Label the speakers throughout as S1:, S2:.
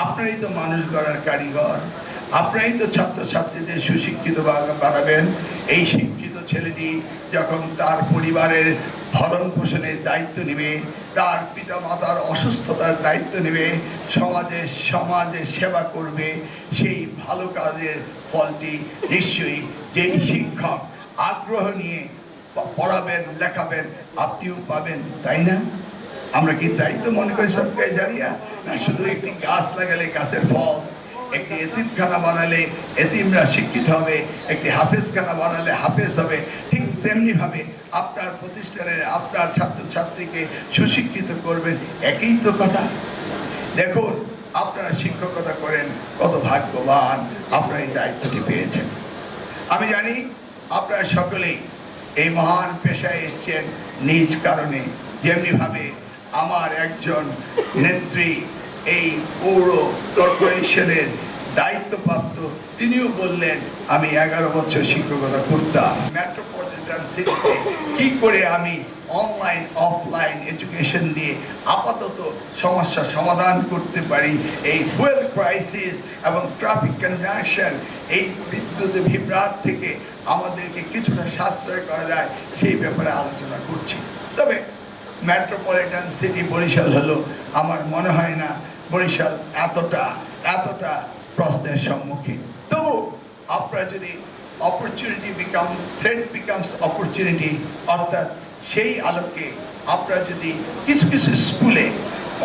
S1: আপনারাই তো মানুষ গড়ার কারিগর, আপনারাই তো ছাত্রছাত্রীদের সুশিক্ষিত বানাবেন। এই শিক্ষিত ছেলেটি যখন তার পরিবারের ভরণ পোষণের দায়িত্ব নেবে, তার পিতা মাতার অসুস্থতার দায়িত্ব নেবে, সমাজের সেবা করবে, সেই ভালো কাজের ফলটি নিশ্চয়ই যেই শিক্ষক আগ্রহ নিয়ে পড়াবেন লেখাবেন আপনিও পাবেন, তাই না? আমরা কি দায়িত্ব মনে করি সবকে জানিয়া না? শুধু একটি গাছ লাগালে গাছের ফল, একটি এতিমখানা বানালে এতিমরা শিক্ষিত হবে, একটি হাফেজখানা বানালে হাফেজ হবে, ঠিক তেমনি ভাবে আপনার প্রতিষ্ঠানের আপনার ছাত্রছাত্রীকে সুশিক্ষিত করবেন, একই তো কথা। দেখুন, আপনারা শিক্ষকতা করেন, কত ভাগ্যবান আপনারা এই দায়িত্বটি পেয়েছেন। আমি জানি আপনারা সকলেই এই মহান পেশায় এসছেন নিজ কারণে। যেমনিভাবে আমার একজন নেত্রী এই পৌর কর্পোরেশনের দায়িত্বপ্রাপ্ত, তিনিও বললেন আমি 11 বছর শিক্ষকতা করতাম মেট্রোপলিটন সিটিতে, কি করে আমি অনলাইন অফলাইন এডুকেশন দিয়ে আপাতত সমস্যা সমাধান করতে পারি। এই ফুয়েল ক্রাইসিস এবং ট্রাফিক কনজাংশন, এই বিদ্যুৎ বিভ্রাট থেকে আমাদেরকে কিছুটা সাশ্রয় করা যায়, সেই ব্যাপারে আলোচনা করছি। তবে মেট্রোপলিটন সিটি বরিশাল হলো, আমার মনে হয় না বরিশাল এতটা প্রশ্নের সম্মুখীন। তবু আপনারা যদি অপরচুনিটি থ্রেট বিকামস অপরচুনিটি, অর্থাৎ সেই আলোকে আপনারা যদি কিছু কিছু স্কুলে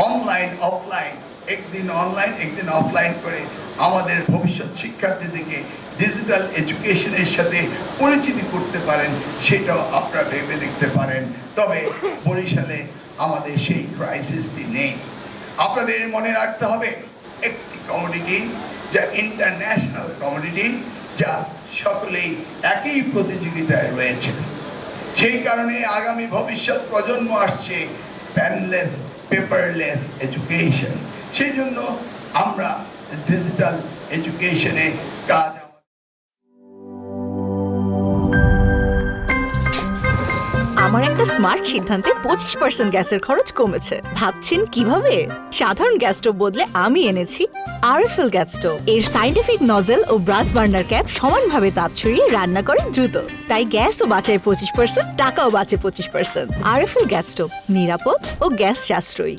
S1: অনলাইন অফলাইন, একদিন অনলাইন একদিন অফলাইন করে আমাদের ভবিষ্যৎ শিক্ষার্থীদেরকে ডিজিটাল এডুকেশনের সাথে পরিচিতি করতে পারেন, সেটাও আপনারা ভেবে দেখতে পারেন। তবে বরিশালে আমাদের সেই ক্রাইসিসটি নেই। আপনাদের মনে রাখতে হবে, একটি কমোডিটি যা ইন্টারন্যাশনাল কমোডিটি, যা সকলেই একই প্রতিযোগিতায় রয়েছে। সেই কারণে আগামী ভবিষ্যৎ প্রজন্ম আসছে পেনলেস পেপারলেস এডুকেশন। সেই জন্য আমরা ডিজিটাল এডুকেশনে কাজ।
S2: আমার একটা স্মার্ট সিদ্ধান্তে 25% গ্যাসের খরচ কমেছে। ভাবছেন কিভাবে? সাধারণ গ্যাস স্টোভ বদলে আমি এনেছি আরএফএল গ্যাস স্টোভ। এর সাইন্টিফিক নজল ও ব্রাস বার্নার ক্যাপ সমানভাবে তাপ ছড়িয়ে রান্না করে দ্রুত, তাই গ্যাসও বাঁচায় 25%, টাকাও বাঁচে 25%। আরএফএল গ্যাস স্টোভ নিরাপদ ও গ্যাস সাশ্রয়ী।